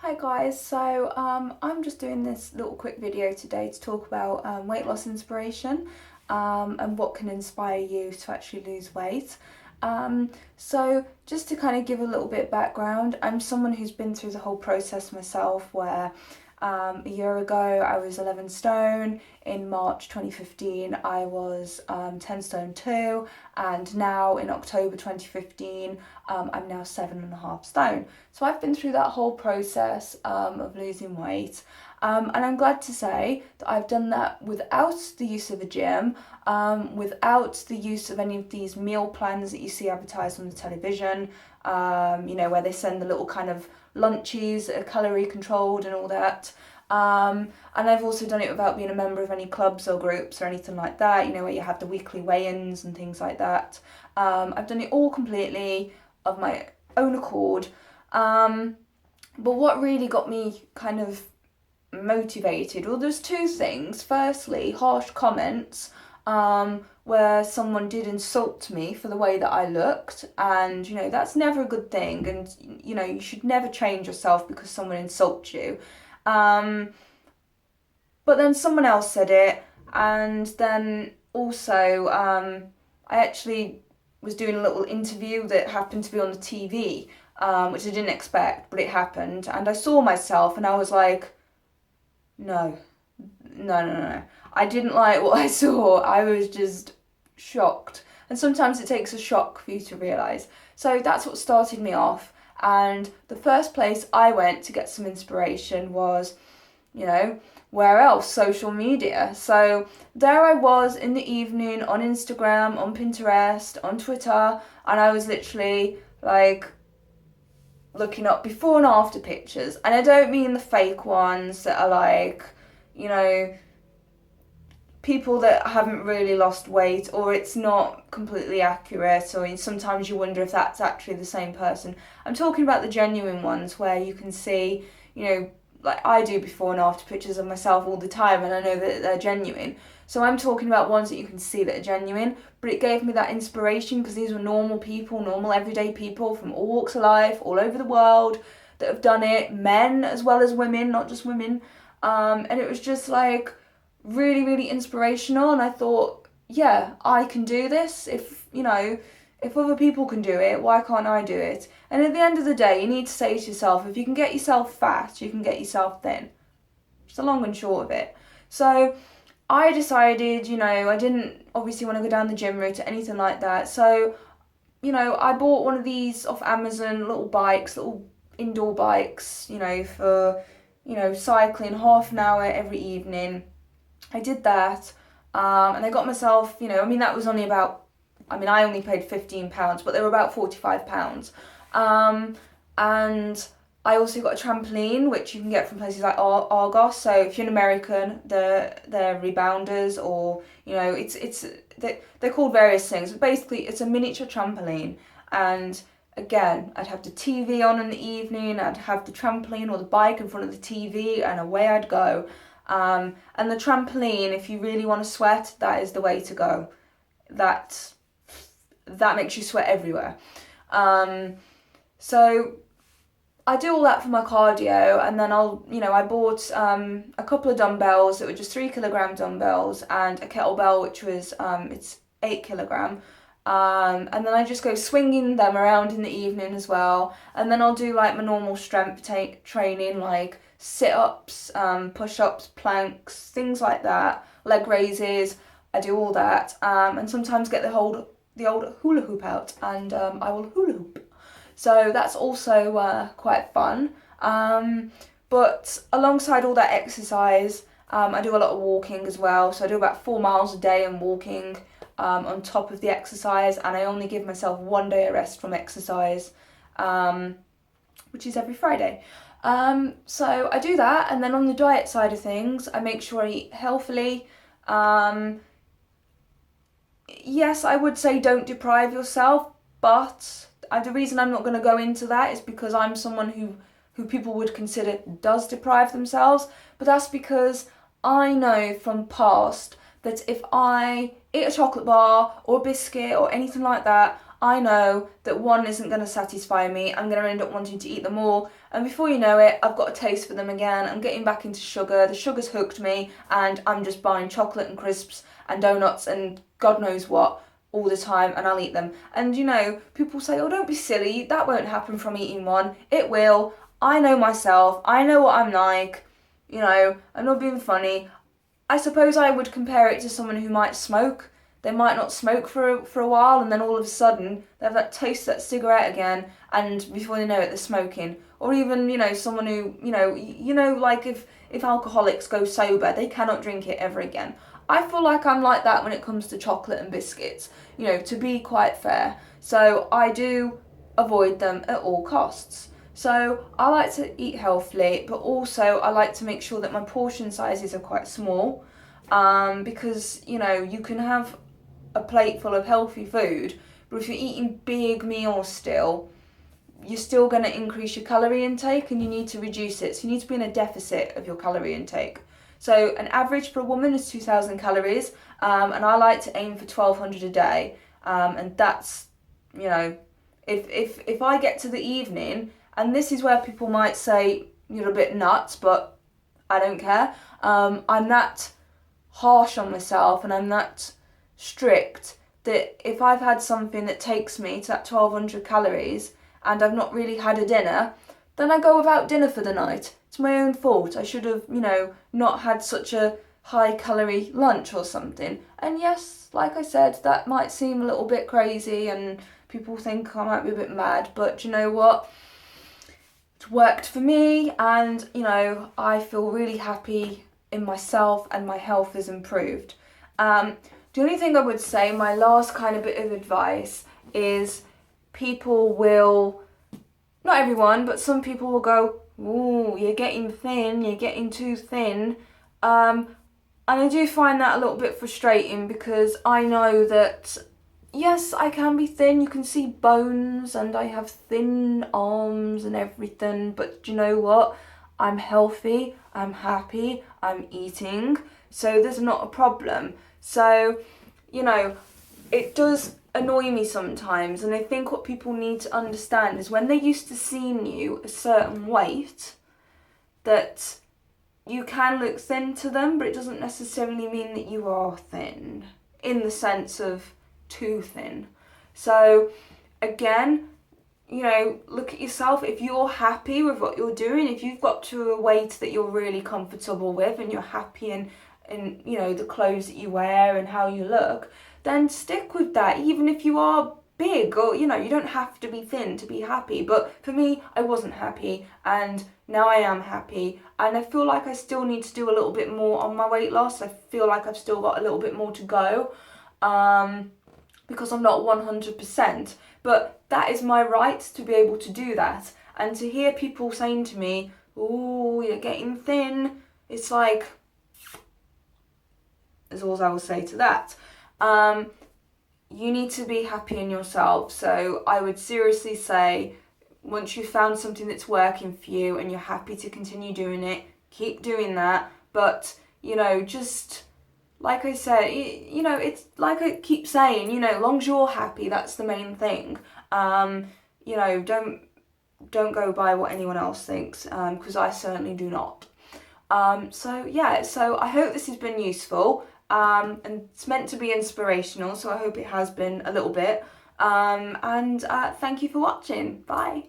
Hi guys, so I'm just doing this little quick video today to talk about weight loss inspiration and what can inspire you to actually lose weight. So just to kind of give a little bit of background, I'm someone who's been through the whole process myself where a year ago I was 11 stone, in March 2015 I was 10 stone 2, and now in October 2015 I'm now 7.5 stone. So I've been through that whole process of losing weight, and I'm glad to say that I've done that without the use of a gym, without the use of any of these meal plans that you see advertised on the television, where they send the little kind of lunches that are calorie controlled and all that. And I've also done it without being a member of any clubs or groups or anything like that, where you have the weekly weigh-ins and things like that. I've done it all completely of my own accord. But what really got me kind of motivated, well, there's two things. Firstly, harsh comments, where someone did insult me for the way that I looked, and that's never a good thing, and you should never change yourself because someone insults you. But then someone else said it, and then also I actually was doing a little interview that happened to be on the TV, which I didn't expect, but it happened, and I saw myself and I was like, no, no, no, no. I didn't like what I saw. I was just shocked. And sometimes it takes a shock for you to realise. So that's what started me off. And the first place I went to get some inspiration was, where else? Social media. So there I was in the evening on Instagram, on Pinterest, on Twitter, and I was literally like looking up before and after pictures. And I don't mean the fake ones that are like, people that haven't really lost weight, or it's not completely accurate, or sometimes you wonder if that's actually the same person. I'm talking about the genuine ones where you can see, like I do before and after pictures of myself all the time, and I know that they're genuine. So I'm talking about ones that you can see that are genuine, but it gave me that inspiration because these were normal people, normal everyday people from all walks of life, all over the world, that have done it, men as well as women, not just women. And it was just like really, really inspirational, and I thought, yeah, I can do this. If other people can do it, why can't I do it? And at the end of the day, you need to say to yourself, if you can get yourself fat, you can get yourself thin. It's the long and short of it. So I decided, I didn't obviously want to go down the gym route or anything like that. So, I bought one of these off Amazon, little bikes, little indoor bikes, for, cycling half an hour every evening. I did that, and I got myself, that was only about, I only paid £15, but they were about £45. And I also got a trampoline, which you can get from places like Argos. So if you're an American, they're rebounders, or, they're called various things. But basically, it's a miniature trampoline. And again, I'd have the TV on in the evening, I'd have the trampoline or the bike in front of the TV, and away I'd go. And the trampoline, if you really want to sweat, that is the way to go. That makes you sweat everywhere. So I do all that for my cardio, and then I bought a couple of dumbbells that were just 3 kilogram dumbbells, and a kettlebell which was it's 8 kilogram. And then I just go swinging them around in the evening as well, and then I'll do like my normal strength training, like sit-ups, push-ups, planks, things like that, leg raises. I do all that, and sometimes get the old hula hoop out, and I will hula hoop. So that's also quite fun. But alongside all that exercise, I do a lot of walking as well. So I do about 4 miles a day in walking, on top of the exercise, and I only give myself 1 day of rest from exercise, which is every Friday. So I do that, and then on the diet side of things, I make sure I eat healthily. Yes, I would say don't deprive yourself, but the reason I'm not going to go into that is because I'm someone who people would consider does deprive themselves, but that's because I know from past that if I eat a chocolate bar or a biscuit or anything like that, I know that one isn't going to satisfy me. I'm going to end up wanting to eat them all. And before you know it, I've got a taste for them again. I'm getting back into sugar. The sugar's hooked me, and I'm just buying chocolate and crisps and donuts and God knows what all the time, and I'll eat them. And you know, people say, oh, don't be silly. That won't happen from eating one. It will. I know myself. I know what I'm like. You know, I'm not being funny. I suppose I would compare it to someone who might smoke. They might not smoke for a while, and then all of a sudden they have that taste of that cigarette again, and before they know it, they're smoking. Or even, you know, someone who, like if alcoholics go sober, they cannot drink it ever again. I feel like I'm like that when it comes to chocolate and biscuits, you know, to be quite fair. So I do avoid them at all costs. So I like to eat healthily, but also I like to make sure that my portion sizes are quite small, because, you know, you can have a plate full of healthy food, but if you're eating big meals still, you're still going to increase your calorie intake and you need to reduce it. So you need to be in a deficit of your calorie intake. So an average for a woman is 2,000 calories, and I like to aim for 1,200 a day. And that's, you know, if I get to the evening, and this is where people might say you're a bit nuts, but I don't care. I'm that harsh on myself and I'm that strict that if I've had something that takes me to that 1,200 calories and I've not really had a dinner, then I go without dinner for the night. It's my own fault. I should have, you know, not had such a high calorie lunch or something. And yes, like I said, that might seem a little bit crazy and people think I might be a bit mad, but you know what? It's worked for me, and you know, I feel really happy in myself and my health has improved. The only thing I would say, my last kind of bit of advice is people will, not everyone, but some people will go, ooh, you're getting thin, you're getting too thin. And I do find that a little bit frustrating because I know that, yes, I can be thin. You can see bones and I have thin arms and everything. But you know what? I'm healthy, I'm happy, I'm eating. So there's not a problem. So, you know, it does annoy me sometimes. And I think what people need to understand is when they're used to seeing you a certain weight, that you can look thin to them, but it doesn't necessarily mean that you are thin in the sense of too thin. So again, you know, look at yourself. If you're happy with what you're doing, if you've got to a weight that you're really comfortable with and you're happy in you know, the clothes that you wear and how you look, then stick with that, even if you are big, or you know, you don't have to be thin to be happy. But for me, I wasn't happy and now I am happy, and I feel like I still need to do a little bit more on my weight loss. I feel like I've still got a little bit more to go, because I'm not 100%, but that is my right to be able to do that. And to hear people saying to me, oh, you're getting thin, it's like, is all I will say to that. You need to be happy in yourself. So I would seriously say, once you've found something that's working for you and you're happy to continue doing it, keep doing that. But, you know, just like I said, you know, it's like I keep saying, you know, as long as you're happy, that's the main thing. You know, don't go by what anyone else thinks, because I certainly do not. So yeah, so I hope this has been useful. And it's meant to be inspirational, so I hope it has been a little bit. And thank you for watching. Bye.